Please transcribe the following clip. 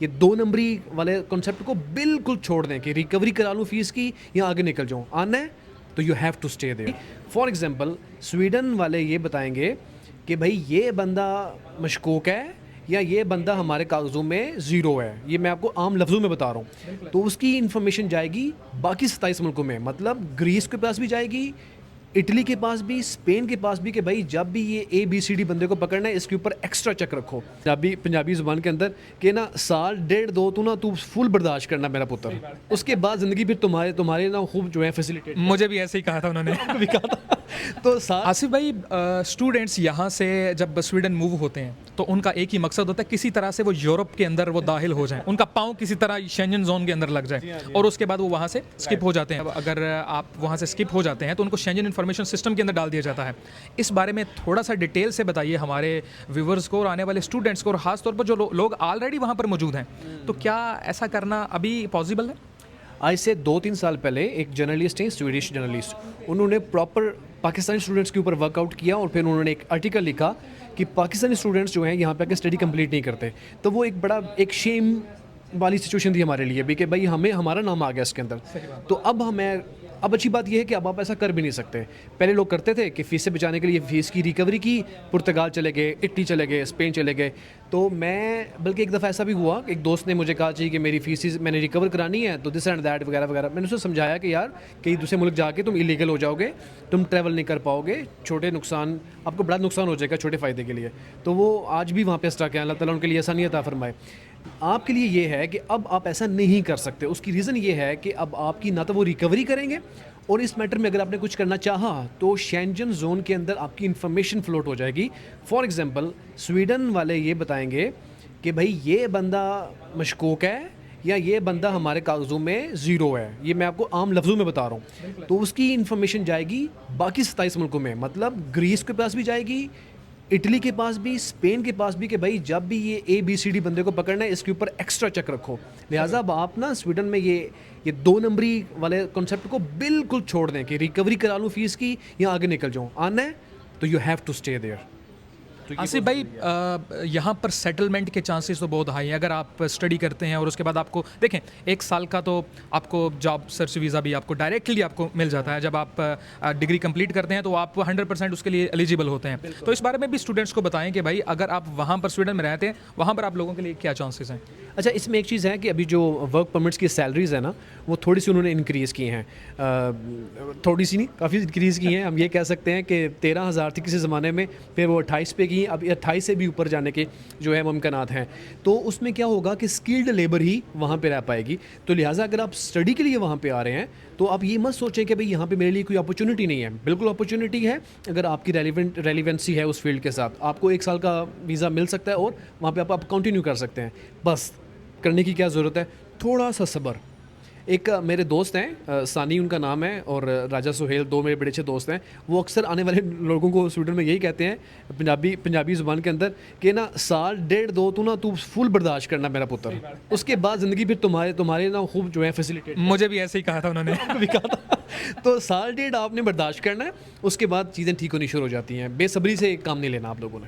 یہ 2 نمبری والے کنسیپٹ کو بالکل چھوڑ دیں کہ ریکوری کرا لوں فیس کی یا آگے نکل جاؤں. آنا ہے تو you have to stay there. For example Sweden والے یہ بتائیں گے کہ بھائی یہ بندہ مشکوک ہے یا یہ بندہ ہمارے کاغذوں میں زیرو ہے. یہ میں آپ کو عام لفظوں میں بتا رہا ہوں. تو اس کی انفارمیشن جائے گی باقی 27 ملکوں میں, مطلب گریس کے پاس بھی جائے گی, اٹلی کے پاس بھی, اسپین کے پاس بھی, کہ بھائی جب بھی یہ ABCD بندے کو پکڑنا ہے اس کے اوپر ایکسٹرا چیک رکھو. پنجابی زبان کے اندر کہ نا سال ڈیڑھ دو تو نا تو فل برداشت کرنا میرا پتر, اس کے بعد زندگی پھر تمہارے نا خوب جو ہے فیسیلیٹیٹ. مجھے بھی ایسے ہی کہا تھا انہوں نے بھی کہا تھا. تو آصف بھائی, اسٹوڈنٹس یہاں سے جب سویڈن موو ہوتے ہیں تو ان کا ایک ہی مقصد ہوتا ہے کسی طرح سے وہ یورپ کے اندر وہ داخل ہو جائیں, ان کا پاؤں کسی طرح شینجن زون کے اندر لگ جائے اور اس کے بعد وہ وہاں سے اسکپ ہو جاتے ہیں. اگر آپ وہاں سے اسکپ ہو جاتے ہیں تو ان کو شینجن انفارمیشن سسٹم کے اندر ڈال دیا جاتا ہے. اس بارے میں تھوڑا سا ڈیٹیل سے بتائیے ہمارے ویورز کو اور آنے والے اسٹوڈنٹس کو, اور خاص طور پر جو لوگ آلریڈی وہاں پر موجود ہیں, تو کیا ایسا کرنا ابھی پاسبل ہے؟ آج سے 2-3 سال پہلے ایک جرنلسٹ ہیں, سویڈش جرنلسٹ, انہوں نے پراپر پاکستانی اسٹوڈنٹس کے اوپر ورک آؤٹ کیا اور پھر انہوں نے ایک آرٹیکل لکھا کہ پاکستانی اسٹوڈنٹس جو ہیں یہاں پہ آ کے اسٹڈی کمپلیٹ نہیں کرتے. تو وہ ایک شیم والی سچویشن تھی ہمارے لیے بھی کہ بھائی ہمارا نام آ گیا اس کے اندر. تو اب اچھی بات یہ ہے کہ اب آپ ایسا کر بھی نہیں سکتے. پہلے لوگ کرتے تھے کہ فیس سے بچانے کے لیے فیس کی ریکوری کی, پرتگال چلے گئے, اٹلی چلے گئے, اسپین چلے گئے. تو بلکہ ایک دفعہ ایسا بھی ہوا, ایک دوست نے مجھے کہا چاہیے کہ میری فیس میں نے ریکور کرانی ہے تو دس اینڈ دیٹ وغیرہ وغیرہ. میں نے اسے سمجھایا کہ یار کہیں دوسرے ملک جا کے تم ایلیگل ہو جاؤ گے, تم ٹریول نہیں کر پاؤ گے, چھوٹے نقصان آپ کو بڑا نقصان ہو جائے گا چھوٹے فائدے کے لیے. تو وہ آج بھی وہاں پہ اسٹک ہیں, اللہ تعالیٰ ان کے لیے آسانی عطا فرمائے. آپ کے لیے یہ ہے کہ اب آپ ایسا نہیں کر سکتے. اس کی ریزن یہ ہے کہ اب آپ کی نہ تو وہ ریکوری کریں گے, اور اس میٹر میں اگر آپ نے کچھ کرنا چاہا تو شینجن زون کے اندر آپ کی انفارمیشن فلوٹ ہو جائے گی. فار ایگزامپل سویڈن والے یہ بتائیں گے کہ بھائی یہ بندہ مشکوک ہے یا یہ بندہ ہمارے کاغذوں میں زیرو ہے. یہ میں آپ کو عام لفظوں میں بتا رہا ہوں. تو اس کی انفارمیشن جائے گی باقی 27 ملکوں میں, مطلب گریس کے پاس بھی جائے گی, اٹلی کے پاس بھی, اسپین کے پاس بھی, کہ بھائی جب بھی یہ ABCD بندے کو پکڑنا ہے اس کے اوپر ایکسٹرا چیک رکھو. لہٰذا اب آپ نا سویڈن میں یہ 2 نمبری والے کنسیپٹ کو بالکل چھوڑ دیں کہ ریکوری کرا لوں فیس کی یا آگے نکل جاؤں. آنا ہے تو you have to stay there. Asif بھائی, یہاں پر سیٹلمنٹ کے چانسز تو بہت ہائی ہیں. اگر آپ اسٹڈی کرتے ہیں اور اس کے بعد آپ کو دیکھیں 1 سال کا تو آپ کو جاب سرچ ویزا بھی آپ کو ڈائریکٹلی آپ کو مل جاتا ہے. جب آپ ڈگری کمپلیٹ کرتے ہیں تو آپ 100% اس کے لیے ایلیجیبل ہوتے ہیں. تو اس بارے میں بھی اسٹوڈنٹس کو بتائیں کہ بھائی اگر آپ وہاں پر سویڈن میں رہتے ہیں, وہاں پر آپ لوگوں کے لیے کیا چانسز ہیں. اچھا, اس میں ایک چیز ہے کہ ابھی جو ورک پرمٹس کی سیلریز ہیں نا وہ تھوڑی سی انہوں نے انکریز کی ہیں. تھوڑی سی نہیں, کافی انکریز کی ہیں. ہم یہ کہہ سکتے ہیں کہ 13,000 تھی کسی زمانے میں, پھر وہ 28 پہ کی, اب 28 سے بھی اوپر جانے کے جو ہے ممکنات ہیں. تو اس میں کیا ہوگا کہ اسکلڈ لیبر ہی وہاں پہ رہ پائے گی. تو لہٰذا اگر آپ اسٹڈی کے لیے وہاں پہ آ رہے ہیں تو آپ یہ مت سوچیں کہ بھائی یہاں پہ میرے لیے کوئی اپرچونٹی نہیں ہے. بالکل اپرچونٹی ہے. اگر آپ کی ریلیونسی ہے اس فیلڈ کے ساتھ, آپ کو 1 سال کا ویزا مل سکتا ہے اور وہاں پہ آپ کنٹینیو کر سکتے ہیں. بس کرنے کی کیا ضرورت ہے, تھوڑا سا صبر. ایک میرے دوست ہیں, ثانی ان کا نام ہے, اور راجا سہیل, 2 میرے بڑے اچھے دوست ہیں. وہ اکثر آنے والے لوگوں کو سویڈن میں یہی کہتے ہیں پنجابی زبان کے اندر کہ نا سال ڈیڑھ دو تو نا تو فل برداشت کرنا میرا پتر, اس کے بعد زندگی پھر تمہارے نا خوب جو ہے فیسیلیٹیٹ. مجھے بھی ایسے ہی کہا تھا انہوں نے بھی کہا تھا. تو سال ڈیڑھ آپ نے برداشت کرنا ہے, اس کے بعد چیزیں ٹھیک ہونی شروع ہو جاتی ہیں. بے صبری سے کام نہیں لینا آپ لوگوں نے.